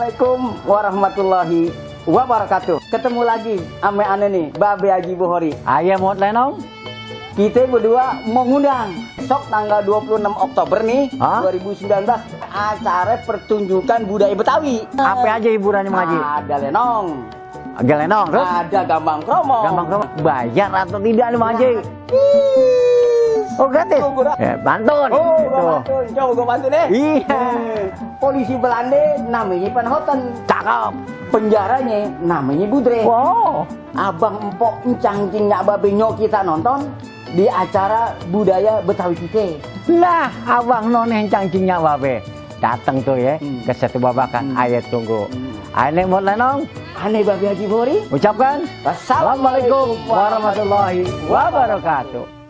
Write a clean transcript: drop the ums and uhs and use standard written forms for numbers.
Assalamualaikum warahmatullahi wabarakatuh. Ketemu lagi ame ane nih, Babe Haji Bukhori. Ayah mau lenong? Kita berdua mengundang sok tanggal 26 Oktober nih, 2019 acara pertunjukan budaya Betawi. Apa aja hiburannya Mang Haji? Ada lenong, Ada lenong, terus? ada gambang kromong. Gambang kromong. Bayar atau tidak nih Mang Haji? Oh gratis? Ya, bantun. Oh, gitu. gua bantuin. Coba gua bantu deh. Iya. Polisi Belanda namanya Van Houten. Cakep. Penjaranya namanya Budre. Wow. Abang empok encang-cing nyak babe nyok kita nonton di acara budaya Betawi kita. Lah, abang noneh cangcingnya babe. Datang tuh ya ke satu babakan. Ayah tunggu. Aneh mau lenong? Aneh Babe Haji Bukhori. Ucapkan. Assalamualaikum Assalamualaikum warahmatullahi wabarakatuh.